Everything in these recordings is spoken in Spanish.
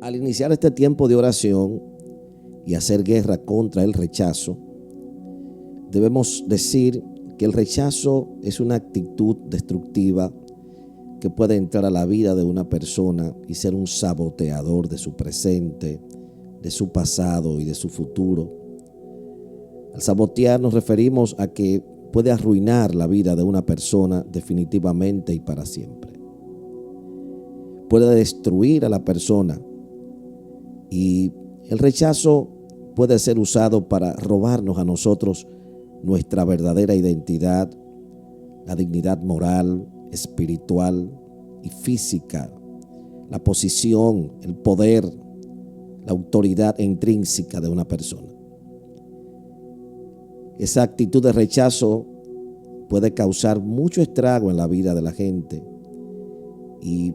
Al iniciar este tiempo de oración y hacer guerra contra el rechazo, debemos decir que el rechazo es una actitud destructiva que puede entrar a la vida de una persona y ser un saboteador de su presente, de su pasado y de su futuro. Al sabotear nos referimos a que puede arruinar la vida de una persona definitivamente y para siempre. Puede destruir a la persona y el rechazo puede ser usado para robarnos a nosotros nuestra verdadera identidad, la dignidad moral, espiritual y física, la posición, el poder, la autoridad intrínseca de una persona. Esa actitud de rechazo puede causar mucho estrago en la vida de la gente y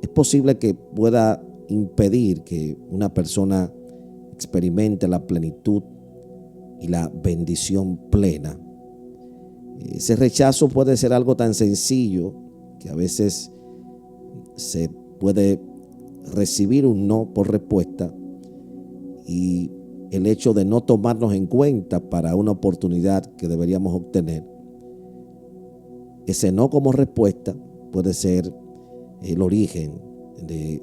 es posible que pueda impedir que una persona experimente la plenitud y la bendición plena. Ese rechazo puede ser algo tan sencillo que a veces se puede recibir un no por respuesta y el hecho de no tomarnos en cuenta para una oportunidad que deberíamos obtener. Ese no como respuesta puede ser el origen de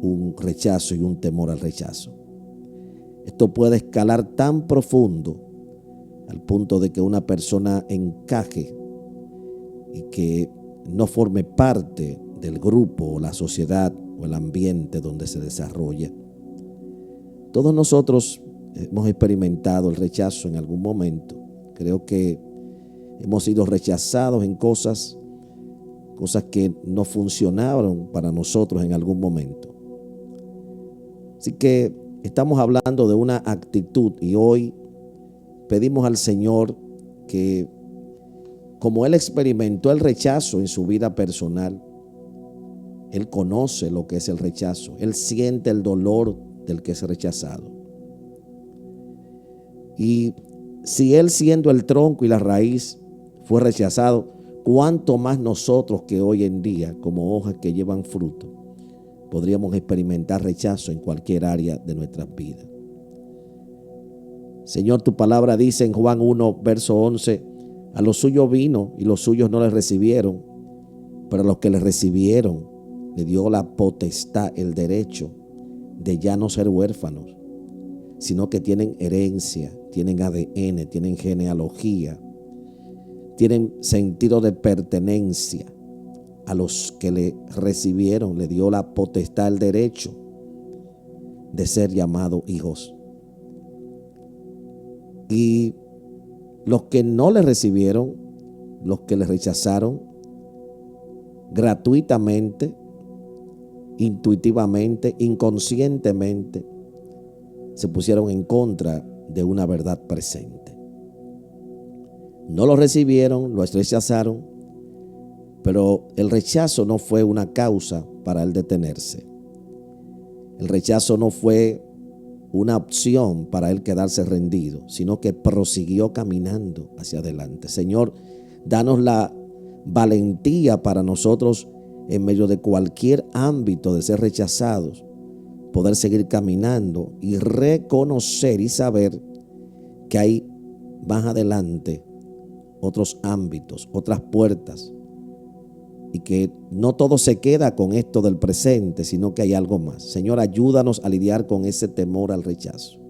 un rechazo y un temor al rechazo. Esto puede escalar tan profundo al punto de que una persona encaje y que no forme parte del grupo o la sociedad o el ambiente donde se desarrolla. Todos nosotros hemos experimentado el rechazo en algún momento. Creo que hemos sido rechazados en cosas que no funcionaron para nosotros en algún momento. Así que estamos hablando de una actitud y hoy pedimos al Señor que, como Él experimentó el rechazo en su vida personal, Él conoce lo que es el rechazo. Él siente el dolor del que es rechazado. Y si Él, siendo el tronco y la raíz, fue rechazado, cuánto más nosotros que hoy en día, como hojas que llevan fruto, podríamos experimentar rechazo en cualquier área de nuestras vidas. Señor, tu palabra dice en Juan 1, verso 11, a los suyos vino y los suyos no les recibieron, pero a los que les recibieron le dio la potestad, el derecho de ya no ser huérfanos, sino que tienen herencia, tienen ADN, tienen genealogía, tienen sentido de pertenencia. A los que le recibieron le dio la potestad, el derecho de ser llamados hijos. Y los que no le recibieron, los que le rechazaron, gratuitamente, intuitivamente, inconscientemente, se pusieron en contra de una verdad presente. No lo recibieron, lo rechazaron, pero el rechazo no fue una causa para él detenerse. El rechazo no fue una opción para él quedarse rendido, sino que prosiguió caminando hacia adelante. Señor, danos la valentía para nosotros, en medio de cualquier ámbito de ser rechazados, poder seguir caminando y reconocer y saber que hay más adelante otros ámbitos, otras puertas, y que no todo se queda con esto del presente, sino que hay algo más. Señor, ayúdanos a lidiar con ese temor al rechazo.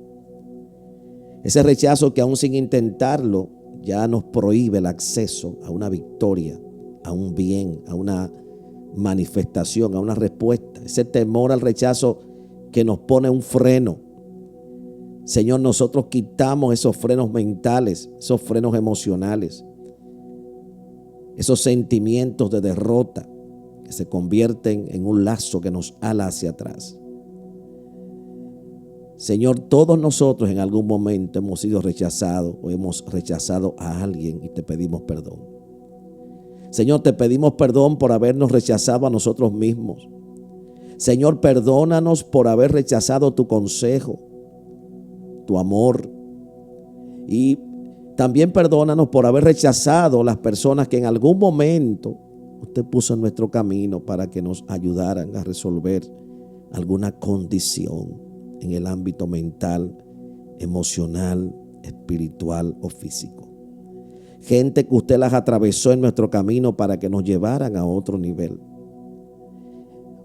Ese rechazo que aún sin intentarlo ya nos prohíbe el acceso a una victoria, a un bien, a una manifestación, a una respuesta. Ese temor al rechazo que nos pone un freno. Señor, nosotros quitamos esos frenos mentales, esos frenos emocionales, esos sentimientos de derrota que se convierten en un lazo que nos ala hacia atrás. Señor, todos nosotros en algún momento hemos sido rechazados o hemos rechazado a alguien y te pedimos perdón. Señor, te pedimos perdón por habernos rechazado a nosotros mismos. Señor, perdónanos por haber rechazado tu consejo, tu amor, y también perdónanos por haber rechazado las personas que en algún momento usted puso en nuestro camino para que nos ayudaran a resolver alguna condición en el ámbito mental, emocional, espiritual o físico. Gente que usted las atravesó en nuestro camino para que nos llevaran a otro nivel.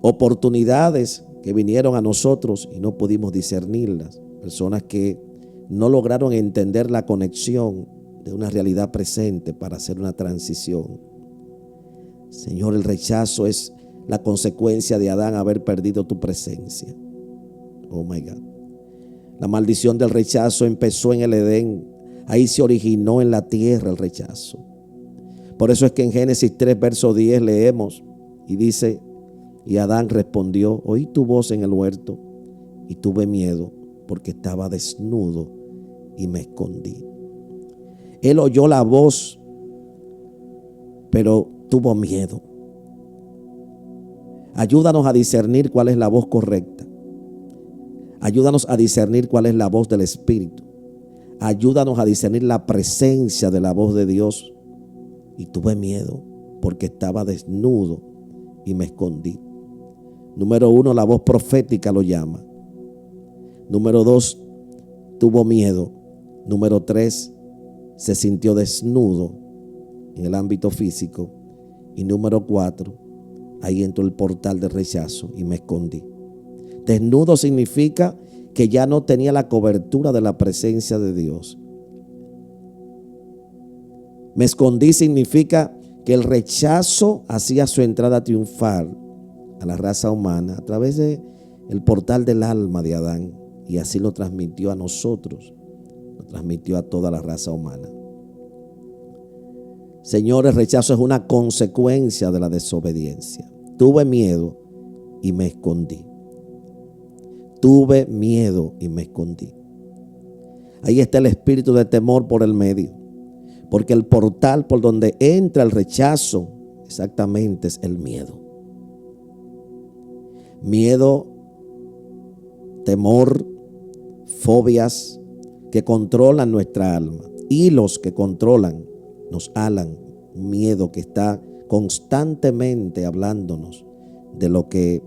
Oportunidades que vinieron a nosotros y no pudimos discernirlas. Personas que no lograron entender la conexión de una realidad presente para hacer una transición. Señor, el rechazo es la consecuencia de Adán haber perdido tu presencia. Oh my God. La maldición del rechazo empezó en el Edén. Ahí se originó en la tierra el rechazo. Por eso es que en Génesis 3, verso 10 leemos y dice: y Adán respondió: oí tu voz en el huerto y tuve miedo porque estaba desnudo y me escondí. Él oyó la voz, pero tuvo miedo. Ayúdanos a discernir cuál es la voz correcta. Ayúdanos a discernir cuál es la voz del Espíritu. Ayúdanos a discernir la presencia de la voz de Dios. Y tuve miedo porque estaba desnudo y me escondí. Número 1, la voz profética lo llama. Número 2, tuvo miedo. Número 3, se sintió desnudo en el ámbito físico. Y número 4, ahí entró el portal de rechazo y me escondí. Desnudo significa que ya no tenía la cobertura de la presencia de Dios. Me escondí significa que el rechazo hacía su entrada triunfal a la raza humana a través del portal del alma de Adán, y así lo transmitió a nosotros, lo transmitió a toda la raza humana. Señor, el rechazo es una consecuencia de la desobediencia. Tuve miedo y me escondí. Tuve miedo y me escondí. Ahí está el espíritu de temor por el medio, porque el portal por donde entra el rechazo exactamente es el miedo. Miedo, temor, fobias que controlan nuestra alma, hilos que controlan, nos alan, un miedo que está constantemente hablándonos de lo que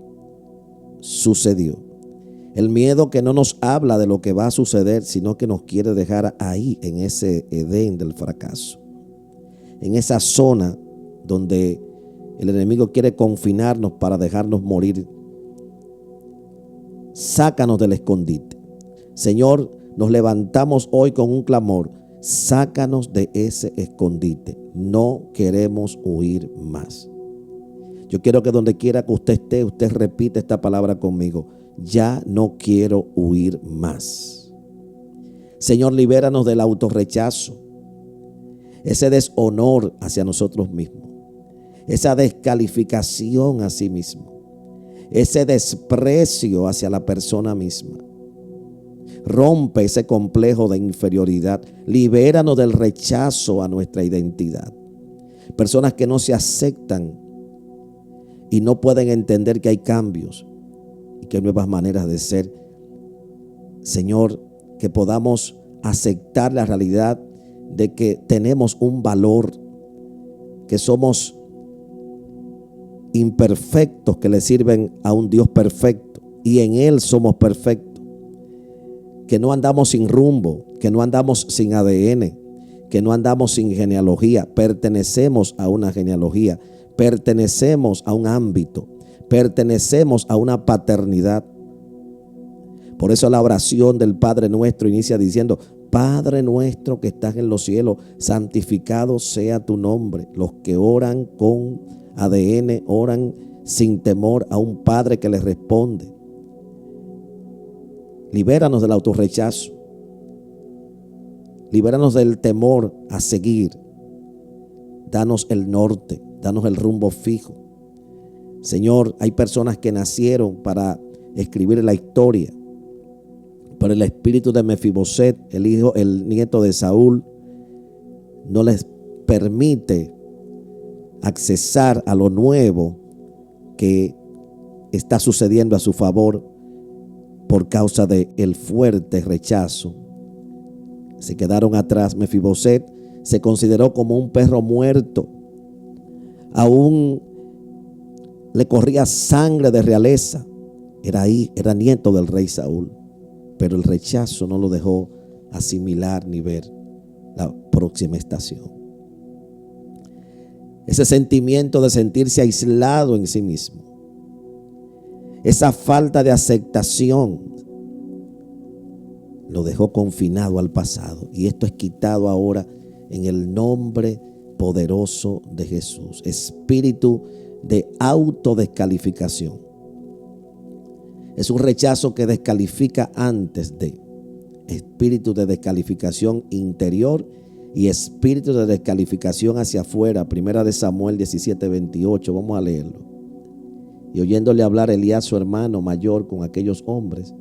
sucedió. El miedo que no nos habla de lo que va a suceder, sino que nos quiere dejar ahí, en ese Edén del fracaso, en esa zona donde el enemigo quiere confinarnos para dejarnos morir. Sácanos del escondite. Señor, nos levantamos hoy con un clamor: sácanos de ese escondite. No queremos huir más. Yo quiero que donde quiera que usted esté, usted repita esta palabra conmigo: ya no quiero huir más. Señor, libéranos del autorrechazo, ese deshonor hacia nosotros mismos, esa descalificación a sí mismo, ese desprecio hacia la persona misma. Rompe ese complejo de inferioridad. Libéranos del rechazo a nuestra identidad. Personas que no se aceptan y no pueden entender que hay cambios y que hay nuevas maneras de ser. Señor, que podamos aceptar la realidad de que tenemos un valor, que somos imperfectos que le sirven a un Dios perfecto, y en Él somos perfectos. Que no andamos sin rumbo, que no andamos sin ADN, que no andamos sin genealogía. Pertenecemos a una genealogía, pertenecemos a un ámbito, pertenecemos a una paternidad. Por eso la oración del Padre Nuestro inicia diciendo: Padre nuestro que estás en los cielos, santificado sea tu nombre. Los que oran con ADN oran sin temor a un Padre que les responde. Libéranos del autorrechazo. Libéranos del temor a seguir. Danos el norte, danos el rumbo fijo. Señor, hay personas que nacieron para escribir la historia, pero el espíritu de Mefiboset, el nieto de Saúl, no les permite accesar a lo nuevo que está sucediendo a su favor por causa del fuerte rechazo. Se quedaron atrás. Mefiboset se consideró como un perro muerto. Aún le corría sangre de realeza, era nieto del rey Saúl, pero el rechazo no lo dejó asimilar ni ver la próxima estación. Ese sentimiento de sentirse aislado en sí mismo, esa falta de aceptación, lo dejó confinado al pasado, y esto es quitado ahora en el nombre poderoso de Jesús. Espíritu de autodescalificación. Es un rechazo que descalifica antes de. Espíritu de descalificación interior y espíritu de descalificación hacia afuera. Primera de Samuel 17:28. Vamos a leerlo. Y oyéndole hablar Elías, su hermano mayor, con aquellos hombres,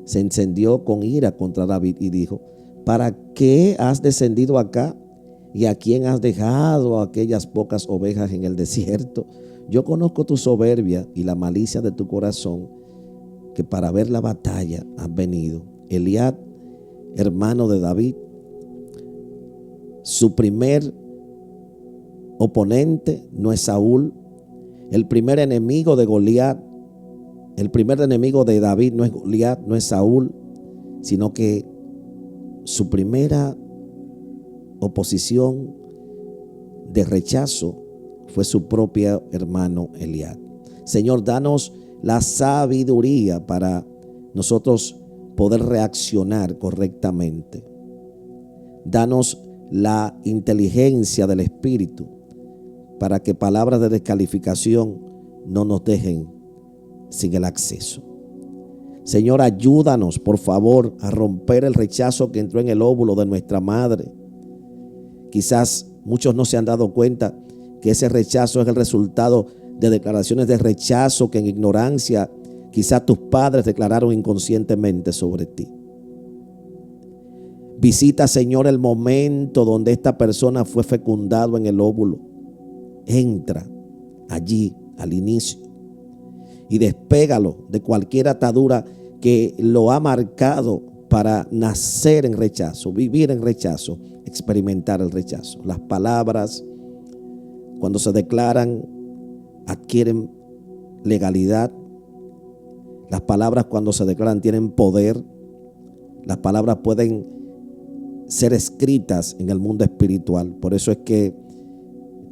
se encendió con ira contra David y dijo: ¿para qué has descendido acá? ¿Y a quién has dejado aquellas pocas ovejas en el desierto? Yo conozco tu soberbia y la malicia de tu corazón, que para ver la batalla has venido. Eliab, hermano de David, su primer oponente no es Saúl. El primer enemigo de Goliat, el primer enemigo de David no es Goliat, no es Saúl, sino que su primera oposición de rechazo fue su propio hermano Eliab. Señor, danos la sabiduría para nosotros poder reaccionar correctamente. Danos la inteligencia del Espíritu para que palabras de descalificación no nos dejen sin el acceso. Señor, ayúdanos, por favor, a romper el rechazo que entró en el óvulo de nuestra madre. Quizás muchos no se han dado cuenta que ese rechazo es el resultado de declaraciones de rechazo que en ignorancia quizás tus padres declararon inconscientemente sobre ti. Visita, Señor, el momento donde esta persona fue fecundado en el óvulo. Entra allí al inicio y despégalo de cualquier atadura que lo ha marcado para nacer en rechazo, vivir en rechazo, experimentar el rechazo. Las palabras, cuando se declaran, adquieren legalidad. Las palabras, cuando se declaran, tienen poder. Las palabras pueden ser escritas en el mundo espiritual. Por eso es que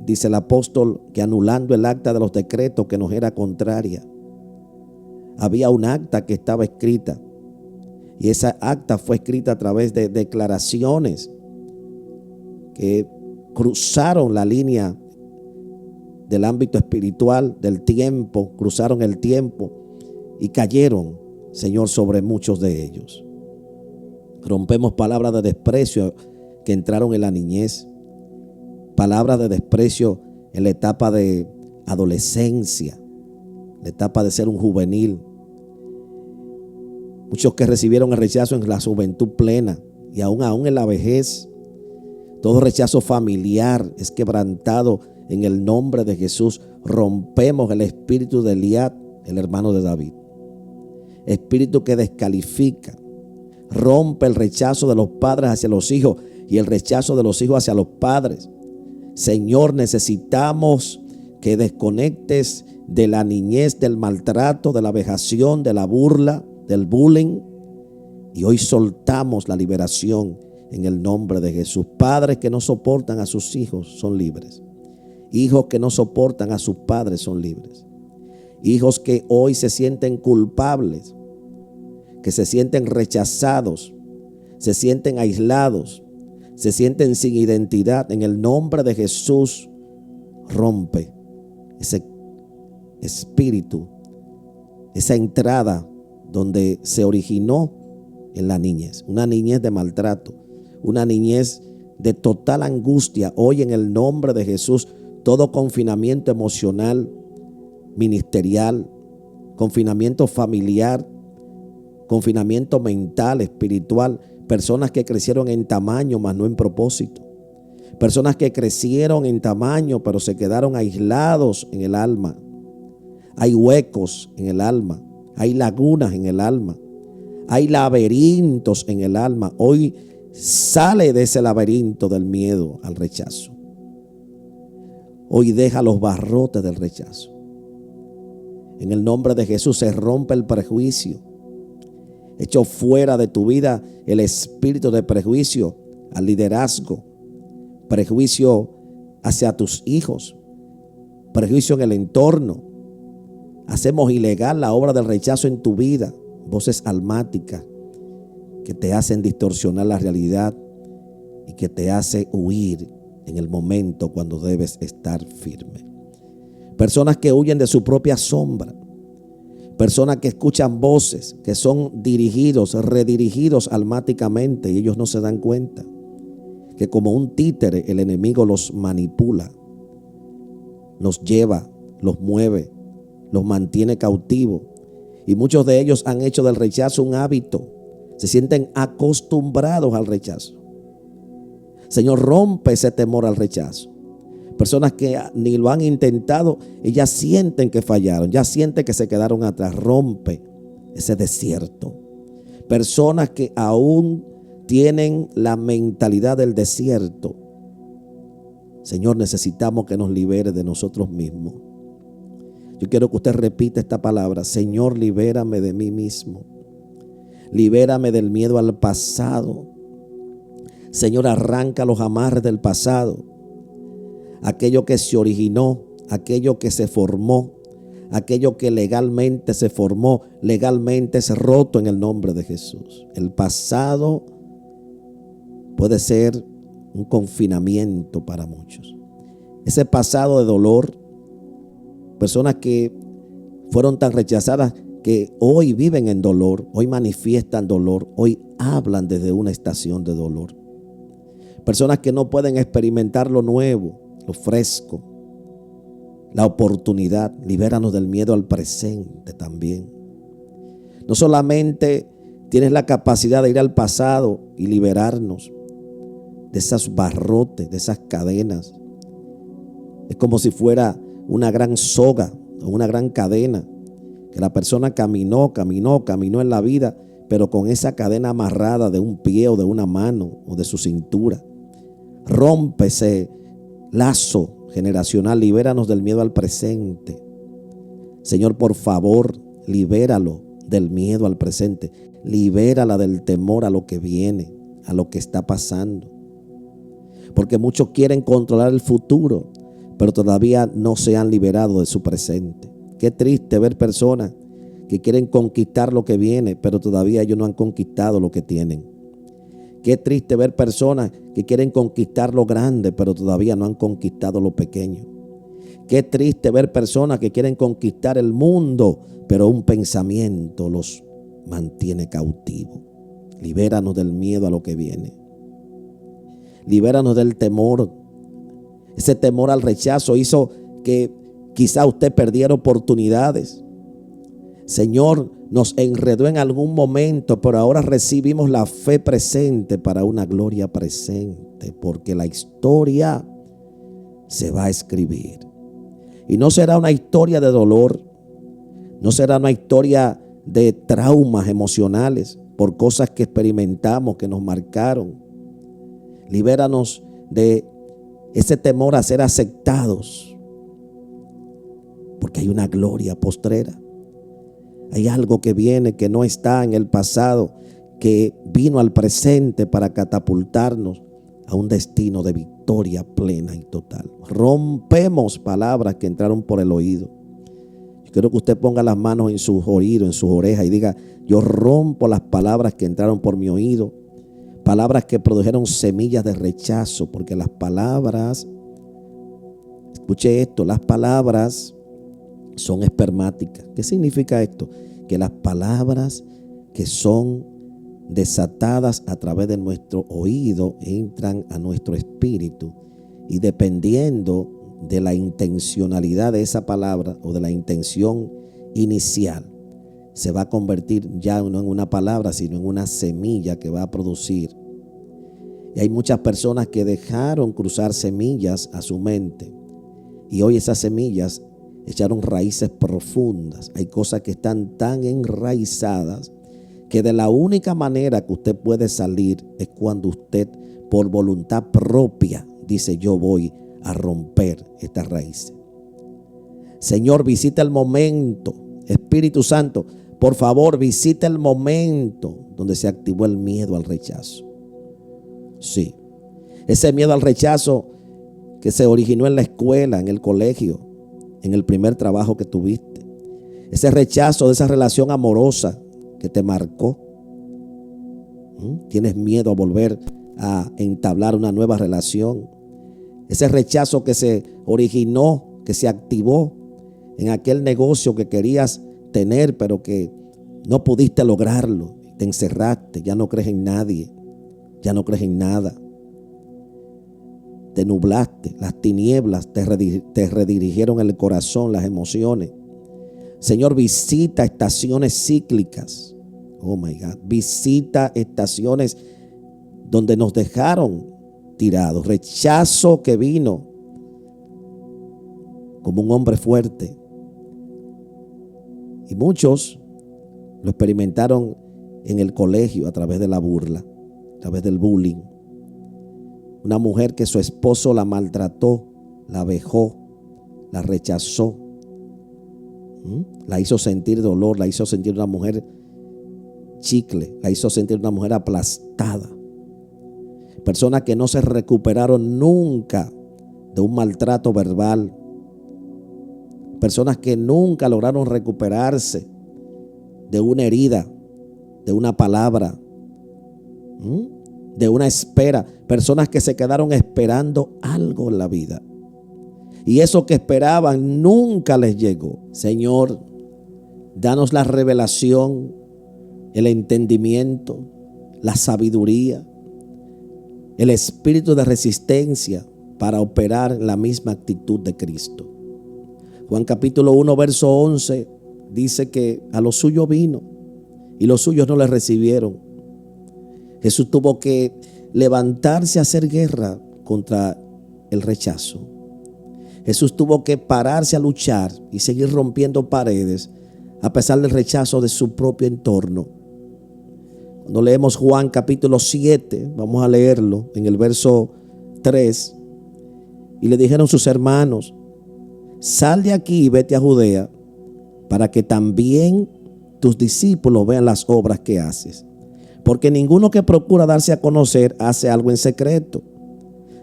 dice el apóstol que anulando el acta de los decretos que nos era contraria, había un acta que estaba escrita, y esa acta fue escrita a través de declaraciones que cruzaron la línea del ámbito espiritual, del tiempo, cruzaron el tiempo y cayeron, Señor, sobre muchos de ellos. Rompemos palabras de desprecio que entraron en la niñez, palabras de desprecio en la etapa de adolescencia, la etapa de ser un juvenil. Muchos que recibieron el rechazo en la juventud plena y aún en la vejez. Todo rechazo familiar es quebrantado en el nombre de Jesús. Rompemos el espíritu de Eliab, el hermano de David. Espíritu que descalifica. Rompe el rechazo de los padres hacia los hijos y el rechazo de los hijos hacia los padres. Señor, necesitamos que desconectes de la niñez, del maltrato, de la vejación, de la burla, del bullying. Y hoy soltamos la liberación en el nombre de Jesús. Padres que no soportan a sus hijos son libres. Hijos que no soportan a sus padres son libres. Hijos que hoy se sienten culpables, que se sienten rechazados, se sienten aislados, se sienten sin identidad. En el nombre de Jesús, rompe ese espíritu, esa entrada donde se originó en la niñez, una niñez de maltrato, una niñez de total angustia. Hoy, en el nombre de Jesús, todo confinamiento emocional, ministerial, confinamiento familiar, confinamiento mental, espiritual, personas que crecieron en tamaño mas no en propósito, personas que crecieron en tamaño pero se quedaron aislados en el alma. Hay huecos en el alma, hay lagunas en el alma, hay laberintos en el alma. Hoy sale de ese laberinto del miedo al rechazo. Hoy deja los barrotes del rechazo. En el nombre de Jesús se rompe el prejuicio. Echo fuera de tu vida el espíritu de prejuicio al liderazgo, prejuicio hacia tus hijos, prejuicio en el entorno. Hacemos ilegal la obra del rechazo en tu vida, voces almáticas que te hacen distorsionar la realidad y que te hace huir en el momento cuando debes estar firme. Personas que huyen de su propia sombra, personas que escuchan voces que son dirigidos, redirigidos almáticamente y ellos no se dan cuenta que como un títere el enemigo los manipula, los lleva, los mueve, los mantiene cautivos, y muchos de ellos han hecho del rechazo un hábito, se sienten acostumbrados al rechazo. Señor, rompe ese temor al rechazo. Personas que ni lo han intentado y ya sienten que fallaron, ya sienten que se quedaron atrás. Rompe ese desierto. Personas que aún tienen la mentalidad del desierto. Señor, necesitamos que nos libere de nosotros mismos. Yo quiero que usted repita esta palabra: Señor, libérame de mí mismo. Libérame del miedo al pasado. Señor, arranca los amarres del pasado. Aquello que se originó, aquello que se formó, aquello que legalmente se formó, legalmente es roto en el nombre de Jesús. El pasado puede ser un confinamiento para muchos. Ese pasado de dolor, personas que fueron tan rechazadas que hoy viven en dolor, hoy manifiestan dolor, hoy hablan desde una estación de dolor. Personas que no pueden experimentar lo nuevo, lo fresco, la oportunidad. Libéranos del miedo al presente también. No solamente tienes la capacidad de ir al pasado y liberarnos de esos barrotes, de esas cadenas. Es como si fuera una gran soga o una gran cadena que la persona caminó en la vida, pero con esa cadena amarrada de un pie o de una mano o de su cintura. Rompe ese lazo generacional, libéranos del miedo al presente. Señor, por favor, libéralo del miedo al presente. Libérala del temor a lo que viene, a lo que está pasando. Porque muchos quieren controlar el futuro, pero todavía no se han liberado de su presente. Qué triste ver personas que quieren conquistar lo que viene, pero todavía ellos no han conquistado lo que tienen. Qué triste ver personas que quieren conquistar lo grande, pero todavía no han conquistado lo pequeño. Qué triste ver personas que quieren conquistar el mundo, pero un pensamiento los mantiene cautivos. Libéranos del miedo a lo que viene. Libéranos del temor. Ese temor al rechazo hizo que quizá usted perdiera oportunidades. Señor, nos enredó en algún momento, pero ahora recibimos la fe presente para una gloria presente, porque la historia se va a escribir. Y no será una historia de dolor, no será una historia de traumas emocionales por cosas que experimentamos, que nos marcaron. Libéranos de ese temor a ser aceptados, porque hay una gloria postrera. Hay algo que viene, que no está en el pasado, que vino al presente para catapultarnos a un destino de victoria plena y total. Rompemos palabras que entraron por el oído. Yo quiero que usted ponga las manos en sus oídos, en sus orejas y diga: yo rompo las palabras que entraron por mi oído, palabras que produjeron semillas de rechazo, porque las palabras, escuche esto, las palabras son espermáticas. ¿Qué significa esto? Que las palabras que son desatadas a través de nuestro oído entran a nuestro espíritu, y dependiendo de la intencionalidad de esa palabra o de la intención inicial, se va a convertir ya no en una palabra, sino en una semilla que va a producir. Y hay muchas personas que dejaron cruzar semillas a su mente, y hoy esas semillas echaron raíces profundas. Hay cosas que están tan enraizadas que de la única manera que usted puede salir es cuando usted, por voluntad propia, dice: yo voy a romper estas raíces. Señor, visita el momento Espíritu Santo, por favor, visita el momento donde se activó el miedo al rechazo. Sí, ese miedo al rechazo que se originó en la escuela, en el colegio, en el primer trabajo que tuviste. Ese rechazo de esa relación amorosa que te marcó. Tienes miedo a volver a entablar una nueva relación. Ese rechazo que se originó, que se activó en aquel negocio que querías tener, pero que no pudiste lograrlo. Te encerraste, ya no crees en nadie, ya no crees en nada. Te nublaste, las tinieblas te redirigieron el corazón, las emociones. Señor, visita estaciones cíclicas. Oh my God, visita estaciones donde nos dejaron tirados. Rechazo que vino como un hombre fuerte. Y muchos lo experimentaron en el colegio a través de la burla, a través del bullying. Una mujer que su esposo la maltrató, la vejó, la rechazó, la hizo sentir dolor, la hizo sentir una mujer chicle, la hizo sentir una mujer aplastada. Personas que no se recuperaron nunca de un maltrato verbal. Personas que nunca lograron recuperarse de una herida, de una palabra, de una espera. Personas que se quedaron esperando algo en la vida. Y eso que esperaban nunca les llegó. Señor, danos la revelación, el entendimiento, la sabiduría, el espíritu de resistencia para operar la misma actitud de Cristo. Juan capítulo 1, verso 11 dice que a los suyos vino y los suyos no le recibieron. Jesús tuvo que levantarse a hacer guerra contra el rechazo. Jesús tuvo que pararse a luchar y seguir rompiendo paredes a pesar del rechazo de su propio entorno. Cuando leemos Juan capítulo 7, vamos a leerlo en el verso 3. Y le dijeron sus hermanos: sal de aquí y vete a Judea, para que también tus discípulos vean las obras que haces. Porque ninguno que procura darse a conocer hace algo en secreto.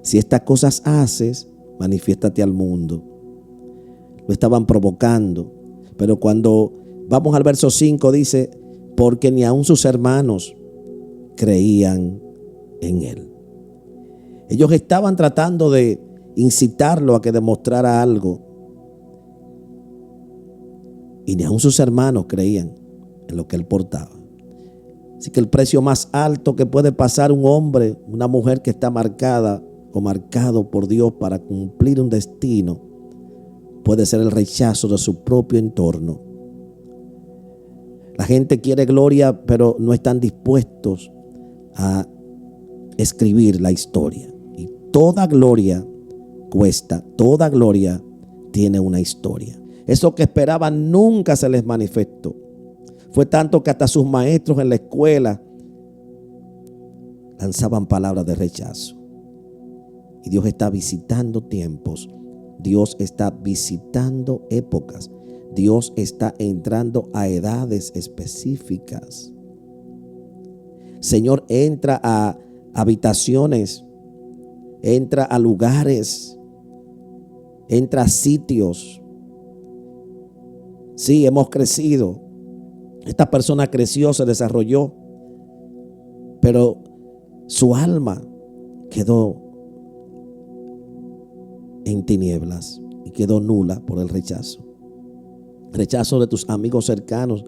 Si estas cosas haces, manifiéstate al mundo. Lo estaban provocando. Pero cuando vamos al verso 5 dice: porque ni aun sus hermanos creían en él. Ellos estaban tratando de incitarlo a que demostrara algo. Y ni aun sus hermanos creían en lo que él portaba. Así que el precio más alto que puede pasar un hombre, una mujer que está marcada o marcado por Dios para cumplir un destino, puede ser el rechazo de su propio entorno. La gente quiere gloria, pero no están dispuestos a escribir la historia. Y toda gloria cuesta, toda gloria tiene una historia. Eso que esperaban nunca se les manifestó. Fue tanto que hasta sus maestros en la escuela lanzaban palabras de rechazo. Y Dios está visitando tiempos. Dios está visitando épocas. Dios está entrando a edades específicas. Señor, entra a habitaciones, entra a lugares, entra a sitios. Sí, hemos crecido. Esta persona creció, se desarrolló, pero su alma quedó en tinieblas y quedó nula por el rechazo. Rechazo de tus amigos cercanos.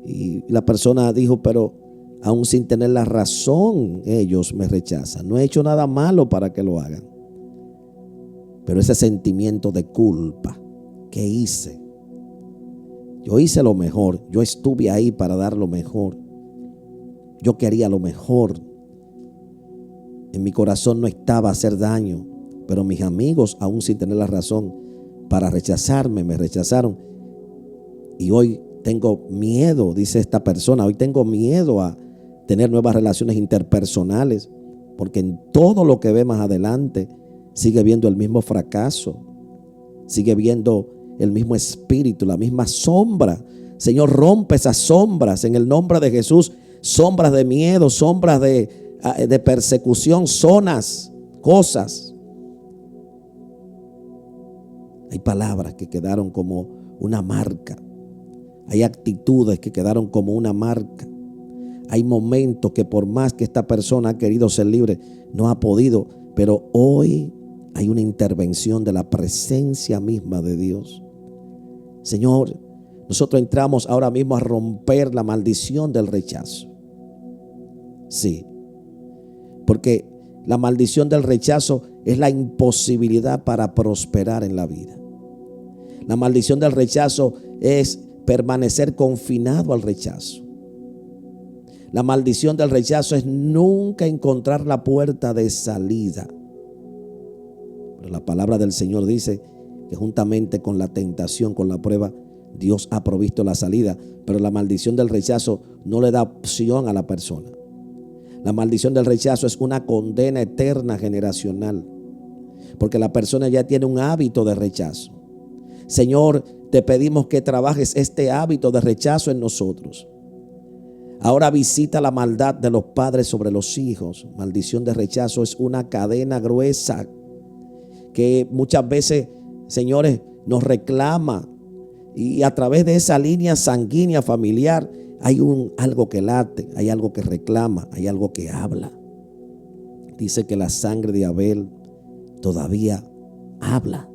Y la persona dijo: pero aún sin tener la razón, ellos me rechazan. No he hecho nada malo para que lo hagan. Pero ese sentimiento de culpa, ¿qué hice? Yo hice lo mejor. Yo estuve ahí para dar lo mejor. Yo quería lo mejor. En mi corazón no estaba hacer daño. Pero mis amigos, aún sin tener la razón para rechazarme, me rechazaron. Y hoy tengo miedo, dice esta persona, hoy tengo miedo a tener nuevas relaciones interpersonales, porque en todo lo que ve más adelante sigue viendo el mismo fracaso, sigue viendo el mismo espíritu, la misma sombra. Señor, rompe esas sombras en el nombre de Jesús. Sombras de miedo, sombras de persecución, zonas, cosas. Hay palabras que quedaron como una marca. Hay actitudes que quedaron como una marca. Hay momentos que por más que esta persona ha querido ser libre, no ha podido. Pero hoy hay una intervención de la presencia misma de Dios. Señor, nosotros entramos ahora mismo a romper la maldición del rechazo. Sí, porque la maldición del rechazo es la imposibilidad para prosperar en la vida. La maldición del rechazo es permanecer confinado al rechazo. La maldición del rechazo es nunca encontrar la puerta de salida. Pero la palabra del Señor dice que juntamente con la tentación, con la prueba, Dios ha provisto la salida. Pero la maldición del rechazo no le da opción a la persona. La maldición del rechazo es una condena eterna generacional, porque la persona ya tiene un hábito de rechazo. Señor, te pedimos que trabajes este hábito de rechazo en nosotros. Ahora visita la maldad de los padres sobre los hijos. Maldición de rechazo es una cadena gruesa que muchas veces, señores, nos reclama, y a través de esa línea sanguínea familiar hay algo que late, hay algo que reclama, hay algo que habla. Dice que la sangre de Abel todavía habla.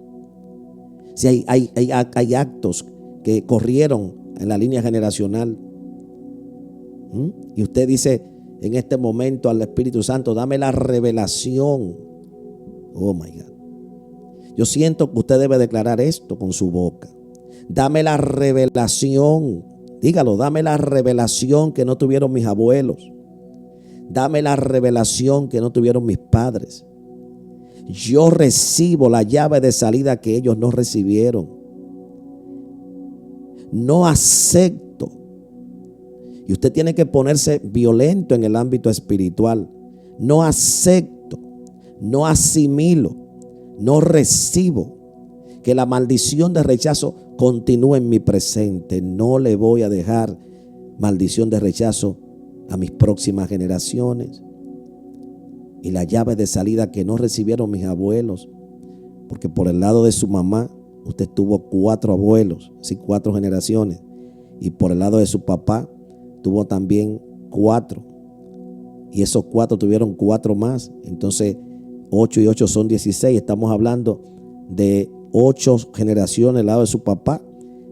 Si hay actos que corrieron en la línea generacional, y usted dice en este momento al Espíritu Santo, dame la revelación. Oh my God. Yo siento que usted debe declarar esto con su boca. Dame la revelación. Dígalo, dame la revelación que no tuvieron mis abuelos. Dame la revelación que no tuvieron mis padres. Yo recibo la llave de salida que ellos no recibieron. No acepto. Y usted tiene que ponerse violento en el ámbito espiritual. No acepto, no asimilo, no recibo que la maldición de rechazo continúe en mi presente. No le voy a dejar maldición de rechazo a mis próximas generaciones. Y la llave de salida que no recibieron mis abuelos, porque por el lado de su mamá usted tuvo 4 abuelos, sí, 4 generaciones, y por el lado de su papá tuvo también 4, y esos 4 tuvieron 4 más. Entonces 8 y 8 son 16. Estamos hablando de 8 generaciones al lado de su papá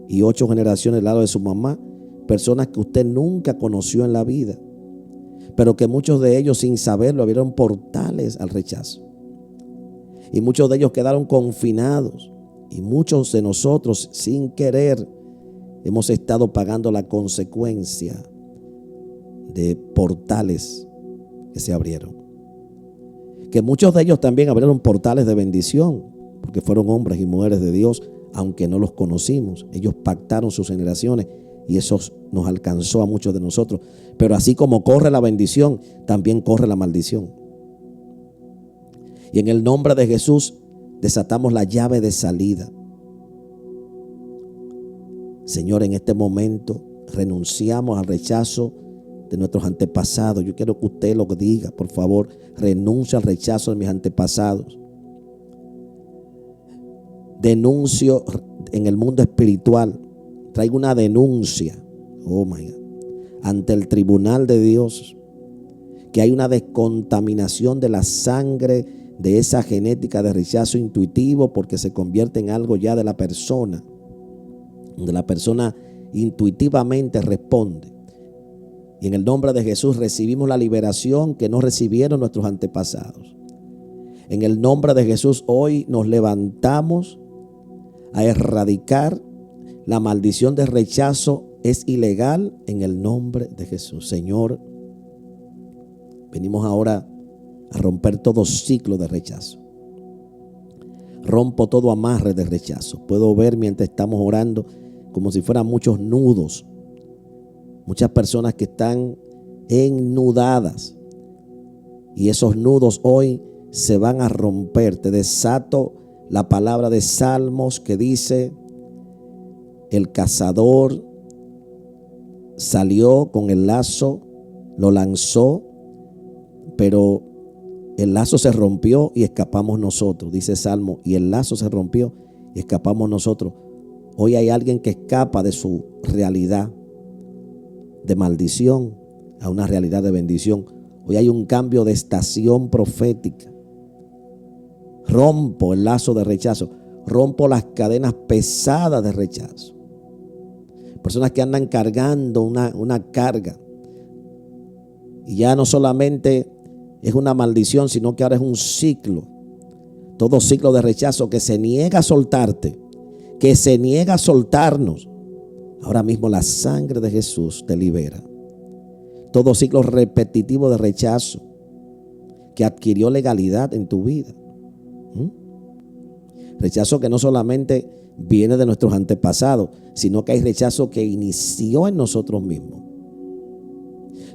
y 8 generaciones al lado de su mamá. Personas que usted nunca conoció en la vida, pero que muchos de ellos sin saberlo abrieron portales al rechazo. Y muchos de ellos quedaron confinados. Y muchos de nosotros sin querer hemos estado pagando la consecuencia de portales que se abrieron. Que muchos de ellos también abrieron portales de bendición, porque fueron hombres y mujeres de Dios, aunque no los conocimos. Ellos pactaron sus generaciones y eso nos alcanzó a muchos de nosotros. Pero así como corre la bendición, también corre la maldición. Y en el nombre de Jesús desatamos la llave de salida. Señor, en este momento renunciamos al rechazo de nuestros antepasados. Yo quiero que usted lo diga, por favor. Renuncio al rechazo de mis antepasados. Denuncio en el mundo espiritual. Traigo una denuncia, oh my God, ante el tribunal de Dios, que hay una descontaminación de la sangre de esa genética de rechazo intuitivo, porque se convierte en algo ya de la persona, donde la persona intuitivamente responde. Y en el nombre de Jesús recibimos la liberación que no recibieron nuestros antepasados. En el nombre de Jesús hoy nos levantamos a erradicar la maldición de rechazo. Es ilegal en el nombre de Jesús. Señor, venimos ahora a romper todo ciclo de rechazo. Rompo todo amarre de rechazo. Puedo ver mientras estamos orando como si fueran muchos nudos. Muchas personas que están ennudadas. Y esos nudos hoy se van a romper. Te desato la palabra de Salmos que dice: el cazador salió con el lazo, lo lanzó, pero el lazo se rompió y escapamos nosotros, dice Salmo, y el lazo se rompió y escapamos nosotros. Hoy hay alguien que escapa de su realidad de maldición a una realidad de bendición. Hoy hay un cambio de estación profética. Rompo el lazo de rechazo, rompo las cadenas pesadas de rechazo. Personas que andan cargando una carga. Y ya no solamente es una maldición, sino que ahora es un ciclo. Todo ciclo de rechazo que se niega a soltarte, que se niega a soltarnos. Ahora mismo la sangre de Jesús te libera. Todo ciclo repetitivo de rechazo que adquirió legalidad en tu vida. Rechazo que no solamente viene de nuestros antepasados, sino que hay rechazo que inició en nosotros mismos.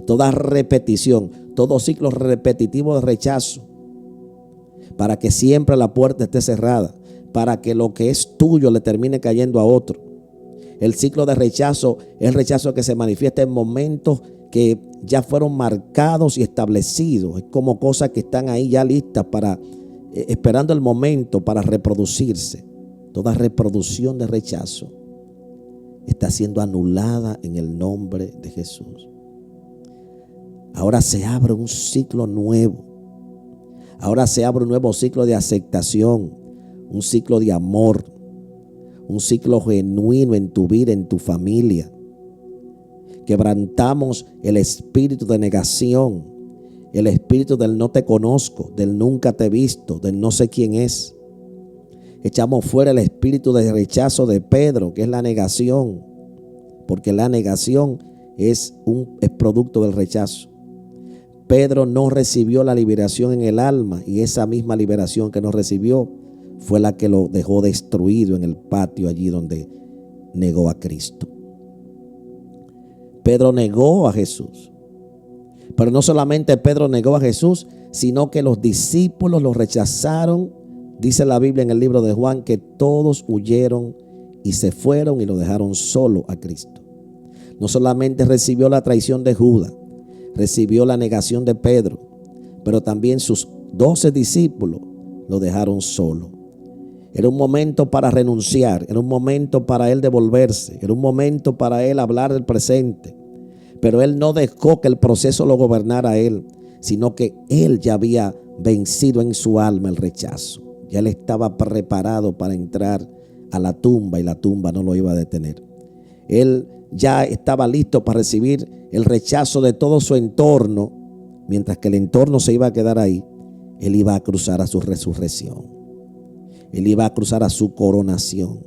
Toda repetición, todo ciclo repetitivo de rechazo, para que siempre la puerta esté cerrada, para que lo que es tuyo le termine cayendo a otro. El ciclo de rechazo es el rechazo que se manifiesta en momentos que ya fueron marcados y establecidos. Es como cosas que están ahí ya listas para, esperando el momento para reproducirse. Toda reproducción de rechazo está siendo anulada en el nombre de Jesús. Ahora se abre un ciclo nuevo. Ahora se abre un nuevo ciclo de aceptación, un ciclo de amor, un ciclo genuino en tu vida, en tu familia. Quebrantamos el espíritu de negación, el espíritu del no te conozco, del nunca te he visto, del no sé quién es. Echamos fuera el espíritu de rechazo de Pedro, que es la negación, porque la negación es producto del rechazo. Pedro no recibió la liberación en el alma, y esa misma liberación que no recibió fue la que lo dejó destruido en el patio allí donde negó a Cristo. Pedro negó a Jesús. Pero no solamente Pedro negó a Jesús, sino que los discípulos lo rechazaron. Dice la Biblia en el libro de Juan que todos huyeron y se fueron y lo dejaron solo a Cristo. No solamente recibió la traición de Judas, recibió la negación de Pedro, pero también sus 12 discípulos lo dejaron solo. Era un momento para renunciar, era un momento para él devolverse, era un momento para él hablar del presente. Pero él no dejó que el proceso lo gobernara a él, sino que él ya había vencido en su alma el rechazo. Ya él estaba preparado para entrar a la tumba y la tumba no lo iba a detener. Él ya estaba listo para recibir el rechazo de todo su entorno. Mientras que el entorno se iba a quedar ahí, él iba a cruzar a su resurrección. Él iba a cruzar a su coronación.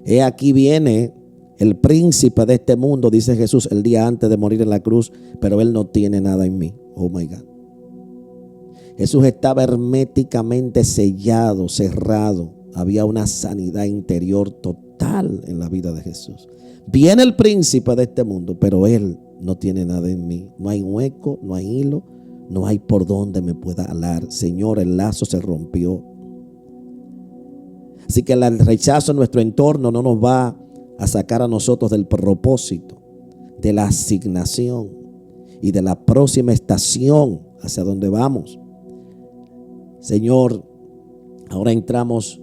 He aquí viene el príncipe de este mundo, dice Jesús el día antes de morir en la cruz, pero él no tiene nada en mí. Oh my God. Jesús estaba herméticamente sellado, cerrado. Había una sanidad interior total en la vida de Jesús. Viene el príncipe de este mundo, pero él no tiene nada en mí. No hay hueco, no hay hilo, no hay por donde me pueda alar. Señor, el lazo se rompió. Así que el rechazo en nuestro entorno no nos va a sacar a nosotros del propósito, de la asignación y de la próxima estación hacia donde vamos. Señor, ahora entramos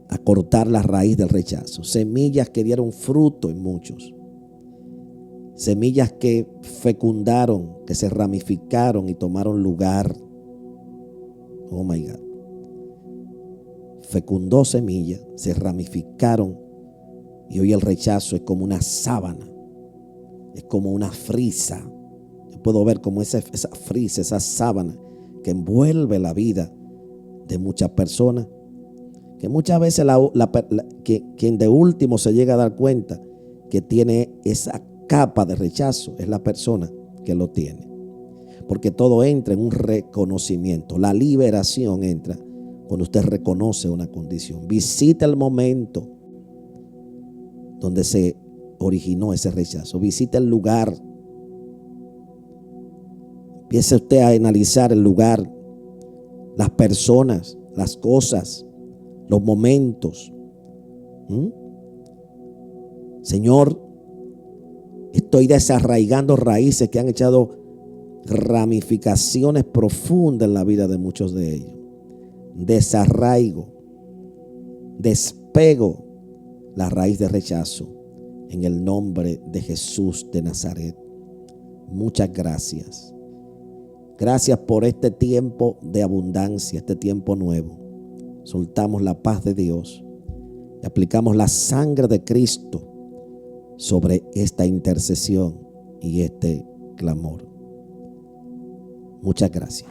a cortar la raíz del rechazo. Semillas que dieron fruto en muchos. Semillas que fecundaron, que se ramificaron y tomaron lugar. Oh my God. Fecundó semillas, se ramificaron y hoy el rechazo es como una sábana, es como una frisa. Yo puedo ver como esa frisa, esa sábana que envuelve la vida de muchas personas, que muchas veces quien de último se llega a dar cuenta que tiene esa capa de rechazo es la persona que lo tiene, porque todo entra en un reconocimiento. La liberación entra cuando usted reconoce una condición. Visita el momento donde se originó ese rechazo. Visita el lugar. Empiece usted a analizar el lugar, las personas, las cosas, los momentos. Señor, estoy desarraigando raíces que han echado ramificaciones profundas en la vida de muchos de ellos. Desarraigo, despego la raíz de rechazo en el nombre de Jesús de Nazaret. Muchas gracias. Gracias por este tiempo de abundancia, este tiempo nuevo. Soltamos la paz de Dios y aplicamos la sangre de Cristo sobre esta intercesión y este clamor. Muchas gracias.